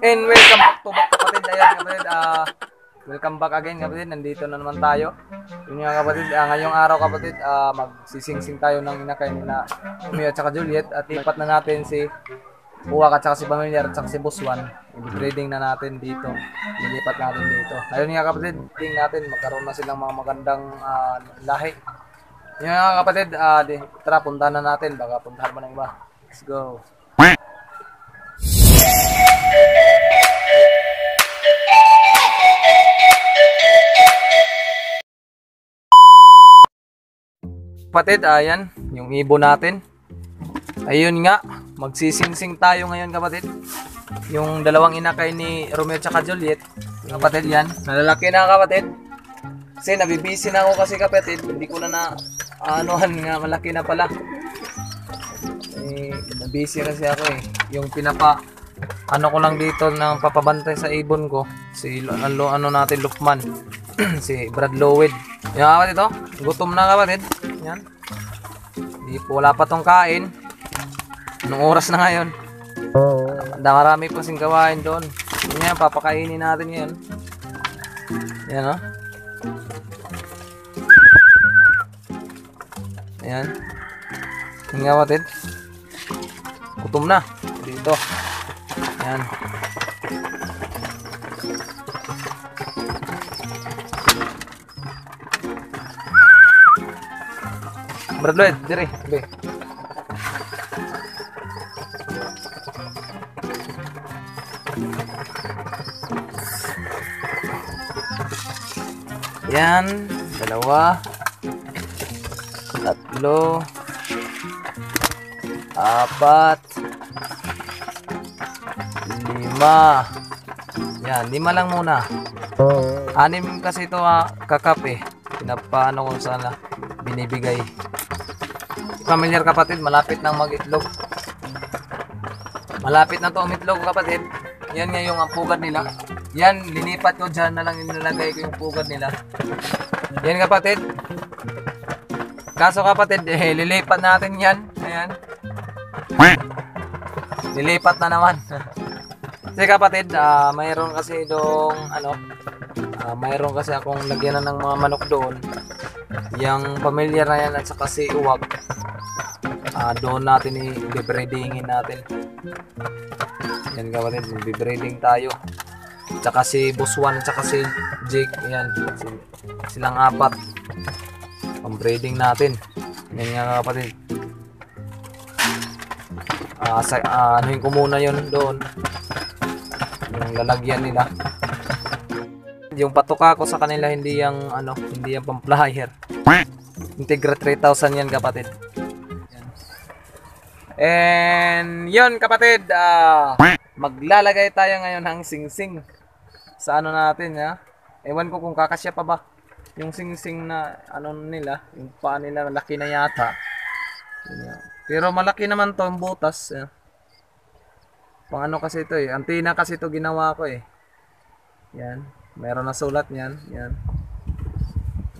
And welcome back to back kapatid. Ayan kapatid, welcome back again kapatid. Nandito na naman tayo. Yun nga kapatid, ngayong araw kapatid, magsisingsing tayo ng inakay nila Romeo at saka Juliet at lipat na natin si Uwak at saka si Pamilyar at saka si Buswan. I-grading na natin dito. Lilipat natin dito. Ayun nga kapatid, tingnan natin magkaroon na silang mga magandang lahi. Yun nga kapatid, tara puntahan na natin. Baka puntahan mo ng iba. Let's go. Kapatid, ayan, yung ibon natin. Ayun nga, magsisingsing tayo ngayon kapatid. Yung dalawang inakay ni Romeo at Juliet. Kapatid yan, nalalaki na kapatid. Kasi nabibisi na ako kasi kapatid. Hindi ko na anuhan nga, malaki na pala. Nabisi kasi ako eh. Yung ano ko lang dito ng papabantay sa ibon ko. Si ano natin, Lukman. Si Brad Lowed. Yan kapatid oh, gutom na kapatid. Yan. Wala pa tong kain. Anong oras na ngayon? Marami pa sing gawain doon. Yan, papakainin natin ngayon. Yan o. Ayan. Yan kapatid. Gutom na. Dito. Ayan. Brad Lloyd, dire. Be. Yan, dalawa, tatlo, apat, lima. Yan, 5 lang muna. 6 kasi ito kakap eh. Pinapaano kung sana binibigay. Pamilyar kapatid, malapit nang mag-itlog. Malapit na to umitlog kapatid. Yan nga yung pugad nila. Yan, linipat ko dyan na lang inilagay ko yung pugad nila. Yan kapatid. Kaso kapatid, lilipat natin yan. Ayan. Lilipat na naman. Kasi kapatid, mayroon kasi doong mayroon kasi akong lagyan na ng mga manok doon. Yung pamilyar na yan at saka si Uwak. Doon natin i-breedingin natin. Yan kapatid, i-breeding tayo. Tsaka si Buswan, tsaka si Jake. Yan, silang 4. Pang-breeding natin. Yan nga kapatid. Anuhin ko muna yun doon. Yung lalagyan nila. Yung patuka ko sa kanila hindi yung hindi yung pang-flyer. Integra 3000 yan kapatid. And yun kapatid, maglalagay tayo ngayon ng singsing sa natin ha. Ewan ko kung kakasya pa ba yung singsing na nila, yung paa nila malaki na yata. Pero malaki naman to yung butas. Pang kasi ito eh, antina kasi ito ginawa ko eh. Yan, meron na sulat niyan, yan.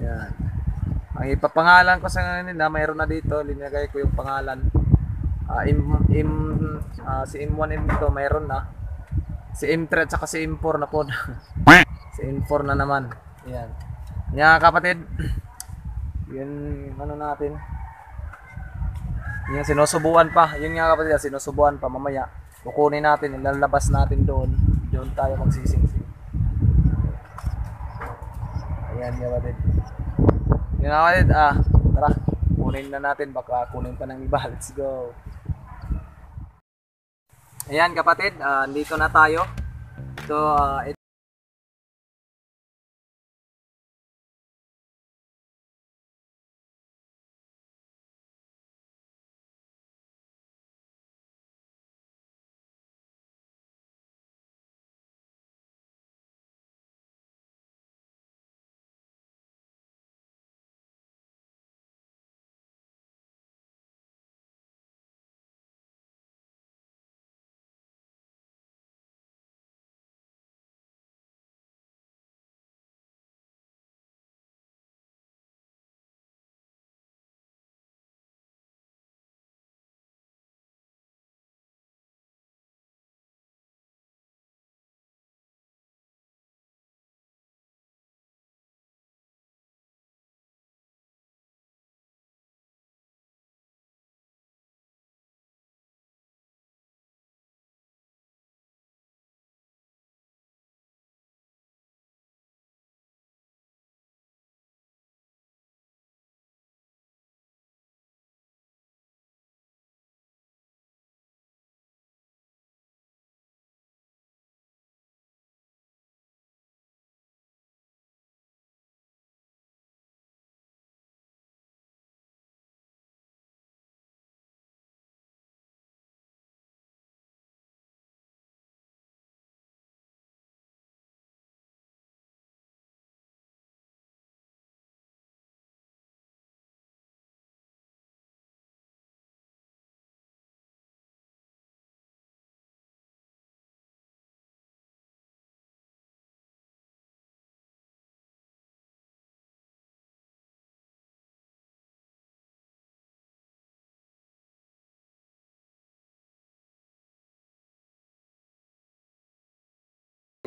Yan. Ang ipapangalan ko sa nila, mayroon na dito, linagay ko yung pangalan. Si M1, M2 mayroon na. Si M3 at saka si M4 na po. Si M4 na naman. Yan. Yan kapatid. Yan natin. Yan sinusubuan pa. Yun nga kapatid, sinusubuan pa mamaya. Kukunin natin, ilalabas natin doon. Doon tayo magsisingsing. Ayan kapatid. Yan kapatid, tara. Kunin na natin, baka kunin pa ng iba. Let's go. Ayan kapatid, dito na tayo. So,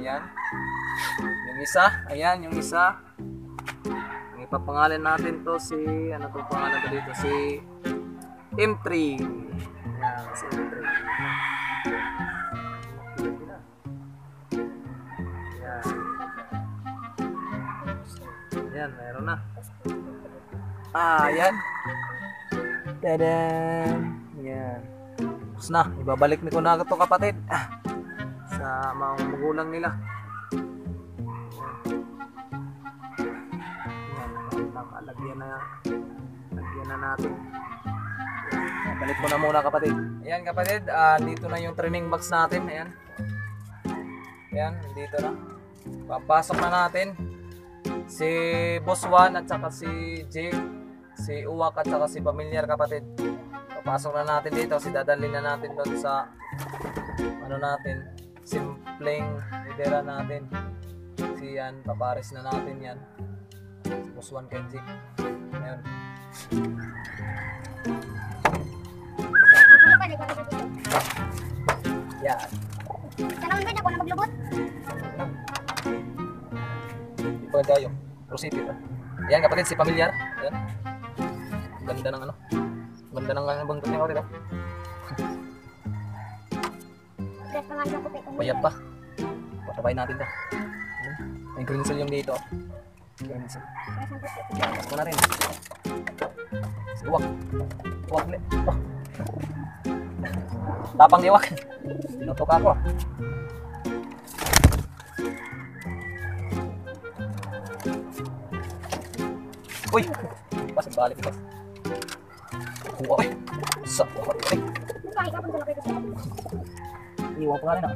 Ayan. Yung isa. Ayan, yung isa. Ang ipapangalan natin to si, ano to pangalan ko dito? Si M3. Ayan, si M3. Ayan. Ayan, meron na. Ayan. Tadaan! Ayan. Tapos na, ibabalik ni ko na ito kapatid. Sa mga magulang nila. Lagyan na natin. Balik ko na muna kapatid. Ayan kapatid, dito na yung trimming box natin. Ayan. Ayan, dito na. Papasok na natin si Boss Juan at saka si Jake, si Uwak at saka si Pamilyar kapatid. Papasok na natin dito, dadalhin na natin doon sa ano natin, simpleng lidera natin. Si yan, papares na natin yan. Si Boss Juan kay Jake. Ayan. Yan. Sana naman ako na maglubot. Di pa tayo. Proceed ito. Ayan kapatid, si Pamilyar. Ayan. Ganda ng ano. Ganda ng buntot niya kapatid. Payat pa. Patabayin natin ito. May green cell yung dito. Green cell. Tapos ko na rin. Si Uwak. Uwak ulit. Oh. Tapang ni Uwak. Tinutok ako. Uy! Pas balik ito. Kuha eh. Sa kuha eh. Iwan ko nga rin ako.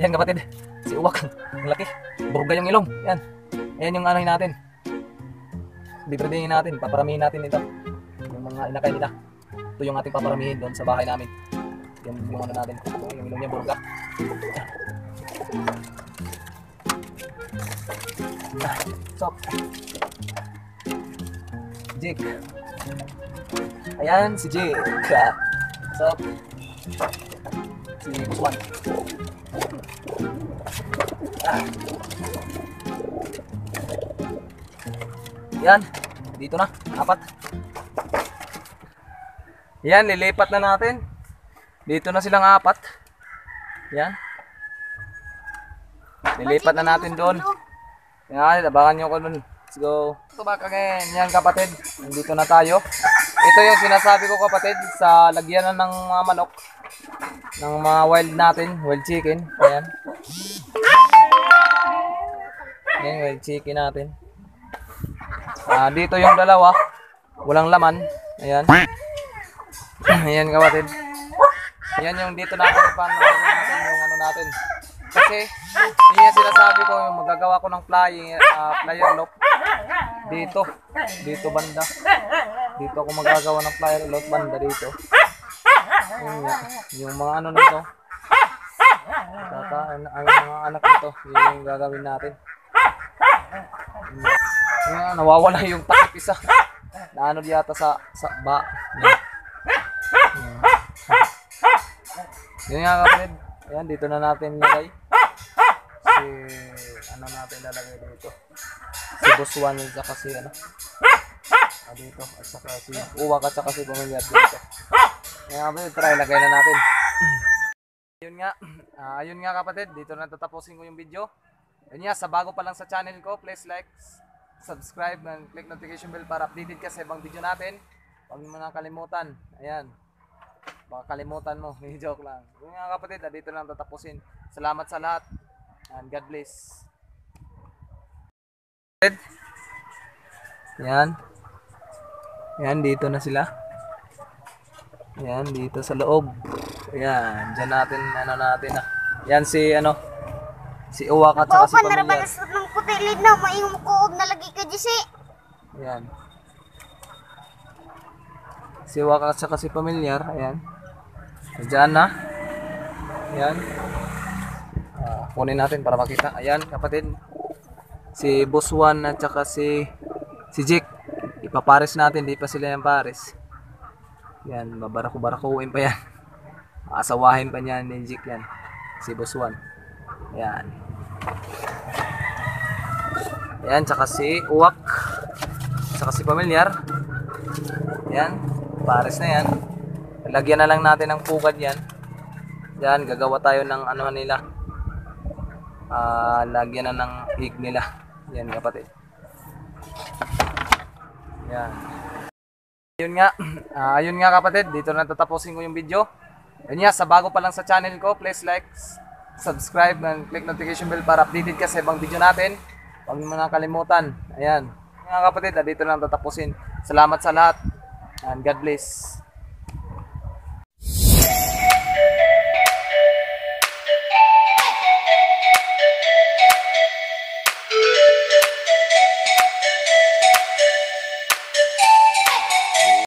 Yan kapatid. Si Uwak. Ang laki. Burga yung ilong. Yan. Yan yung anohin natin. Bibredingin natin. Paparamihin natin ito. Yung mga inakay nila. Ito yung ating paparamihin doon sa bahay namin. Yung ano natin. Yung ilong niya burga. So, Jake. Ayan si Jake. So, si Juan. Yan, dito na, 4. Yan, lilipat na natin. Dito na silang 4. Yan. Lilipat na natin doon. Yan, abangan nyo ko nun. Let's go. Ito back again. Yan kapatid. Nandito na tayo. Ito yung sinasabi ko kapatid sa lagyan ng mga manok. Ng mga wild natin. Wild chicken. Ayan. Yan, wild chicken natin. Dito yung dalawa. Walang laman. Ayan. Ayan kapatid. Yan yung dito natin natin yung ano natin. Kasi yun yung sinasabi ko, yung magagawa ko ng flyer loop dito banda. Dito ako magagawa ng flyer loop banda dito. Yung mga ano nito. Ang mga anak nito, yun yung gagawin natin. Nawawala yung takip isa. Naano yata sa ba. Yun nga kapatid. Ayan, dito na natin nilagay. Ano natin lalagay dito. Si Boss Juan at saka si ano. Dito. At saka si Uwak at saka si Pamilyar dito. Ayan kapatid, try lagay na natin. Ayun nga kapatid, dito na tatapusin ko yung video. Ayun nga, sa bago pa lang sa channel ko, please like, subscribe, and click notification bell para updated ka sa ibang video natin. Huwag mo nakalimutan. Ayan. Baka kalimutan mo. Joke lang. Yung nga kapatid, dito lang tatapusin. Salamat sa lahat. And God bless. Yan. Yan, dito na sila. Yan, dito sa loob. Yan, dyan natin, ano natin ah. Yan si, ano, si Uwak at saka si Pamilyar. Open na ng kutilid na, maingom ko na lagi ka disi. Yan. Si Uwak at saka si Pamilyar, ayan. Diyan na. Ayan. Kunin natin para makita. Ayan, kapatid. Si Boss Juan at saka si Jake. Ipapares natin, di pa sila yung pares. Yan, babarako-barakuin pa yan. Asawahin pa niya ni Jik yan. Si Boss Juan. Yan. Yan, tsaka si Uwak. Tsaka si Pamilyar. Yan. Pares na yan. Lagyan na lang natin ng pugad yan. Yan, gagawa tayo ng ano nila. Lagyan na ng hig nila. Yan kapatid. Yan. Ayun nga kapatid, dito na tatapusin ko yung video. Yun nga, sa bago pa lang sa channel ko, please like, subscribe, and click notification bell para updated ka sa ibang video natin. Huwag mo nakalimutan. Ayan. Mga kapatid, dito lang tatapusin. Salamat sa lahat. And God bless.